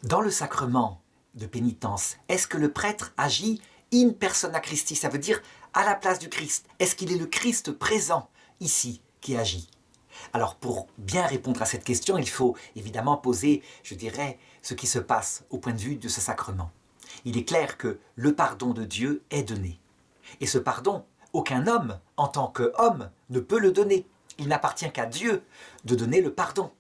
Dans le sacrement de pénitence, est-ce que le prêtre agit in persona Christi, ça veut dire à la place du Christ? Est-ce qu'il est le Christ présent ici qui agit? Alors pour bien répondre à cette question, il faut évidemment poser, je dirais, ce qui se passe au point de vue de ce sacrement. Il est clair que le pardon de Dieu est donné. Et ce pardon, aucun homme, en tant qu'homme, ne peut le donner. Il n'appartient qu'à Dieu de donner le pardon.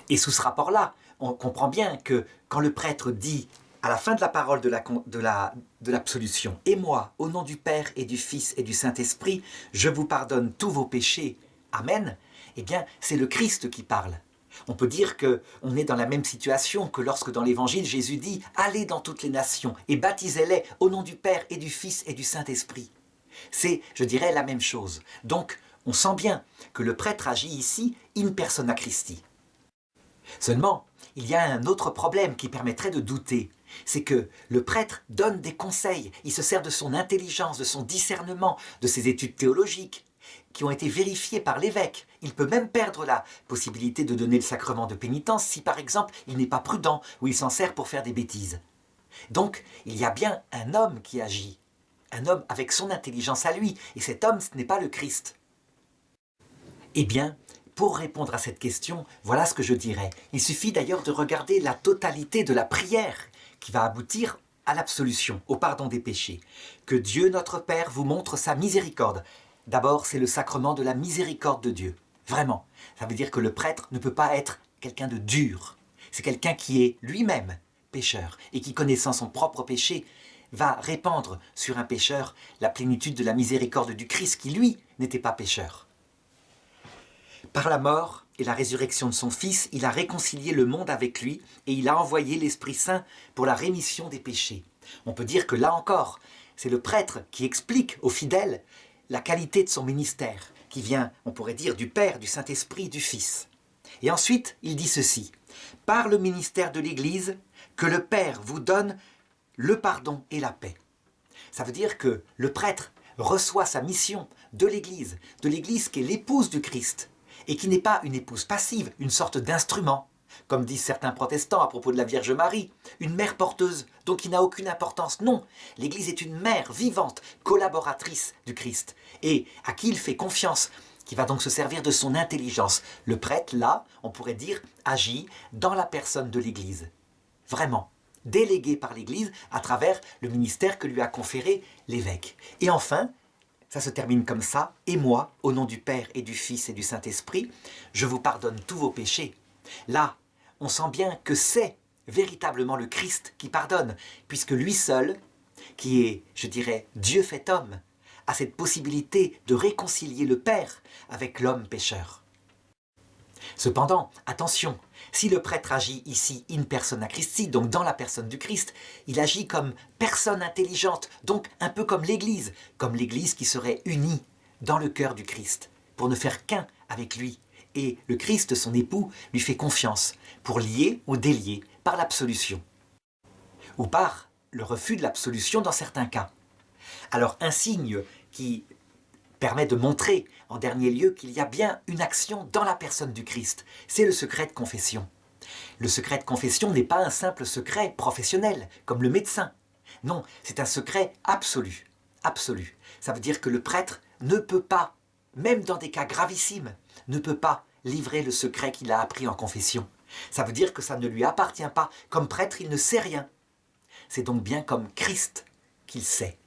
Et sous ce rapport-là, on comprend bien que quand le prêtre dit à la fin de la parole de l'absolution « Et moi, au nom du Père et du Fils et du Saint-Esprit, je vous pardonne tous vos péchés. Amen », eh bien, c'est le Christ qui parle. On peut dire qu'on est dans la même situation que lorsque dans l'Évangile, Jésus dit « Allez dans toutes les nations et baptisez-les au nom du Père et du Fils et du Saint-Esprit ». C'est, je dirais, la même chose. Donc, on sent bien que le prêtre agit ici in persona Christi. Seulement, il y a un autre problème qui permettrait de douter. C'est que le prêtre donne des conseils, il se sert de son intelligence, de son discernement, de ses études théologiques, qui ont été vérifiées par l'évêque. Il peut même perdre la possibilité de donner le sacrement de pénitence si par exemple il n'est pas prudent ou il s'en sert pour faire des bêtises. Donc il y a bien un homme qui agit, un homme avec son intelligence à lui, et cet homme ce n'est pas le Christ. Eh bien, pour répondre à cette question, voilà ce que je dirais. Il suffit d'ailleurs de regarder la totalité de la prière qui va aboutir à l'absolution, au pardon des péchés. Que Dieu notre Père vous montre sa miséricorde. D'abord, c'est le sacrement de la miséricorde de Dieu. Vraiment. Ça veut dire que le prêtre ne peut pas être quelqu'un de dur. C'est quelqu'un qui est lui-même pécheur et qui, connaissant son propre péché, va répandre sur un pécheur la plénitude de la miséricorde du Christ qui, lui, n'était pas pécheur. Par la mort et la résurrection de son Fils, il a réconcilié le monde avec lui et il a envoyé l'Esprit Saint pour la rémission des péchés. On peut dire que là encore, c'est le prêtre qui explique aux fidèles la qualité de son ministère, qui vient, on pourrait dire, du Père, du Saint-Esprit, du Fils. Et ensuite, il dit ceci, « Par le ministère de l'Église, que le Père vous donne le pardon et la paix. » Ça veut dire que le prêtre reçoit sa mission de l'Église qui est l'épouse du Christ, et qui n'est pas une épouse passive, une sorte d'instrument, comme disent certains protestants à propos de la Vierge Marie, une mère porteuse, donc qui n'a aucune importance. Non, l'Église est une mère vivante, collaboratrice du Christ, et à qui il fait confiance, qui va donc se servir de son intelligence. Le prêtre, là, on pourrait dire, agit dans la personne de l'Église. Vraiment, délégué par l'Église à travers le ministère que lui a conféré l'évêque. Et enfin, ça se termine comme ça, « Et moi, au nom du Père et du Fils et du Saint-Esprit, je vous pardonne tous vos péchés. » Là, on sent bien que c'est véritablement le Christ qui pardonne, puisque lui seul, qui est, je dirais, Dieu fait homme, a cette possibilité de réconcilier le Père avec l'homme pécheur. Cependant, attention, si le prêtre agit ici in persona Christi, donc dans la personne du Christ, il agit comme personne intelligente, donc un peu comme l'Église qui serait unie dans le cœur du Christ, pour ne faire qu'un avec lui. Et le Christ, son époux, lui fait confiance pour lier ou délier par l'absolution, ou par le refus de l'absolution dans certains cas. Alors un signe qui permet de montrer en dernier lieu qu'il y a bien une action dans la personne du Christ. C'est le secret de confession. Le secret de confession n'est pas un simple secret professionnel, comme le médecin. Non, c'est un secret absolu. Absolu. Ça veut dire que le prêtre ne peut pas, même dans des cas gravissimes, ne peut pas livrer le secret qu'il a appris en confession. Ça veut dire que ça ne lui appartient pas. Comme prêtre, il ne sait rien. C'est donc bien comme Christ qu'il sait.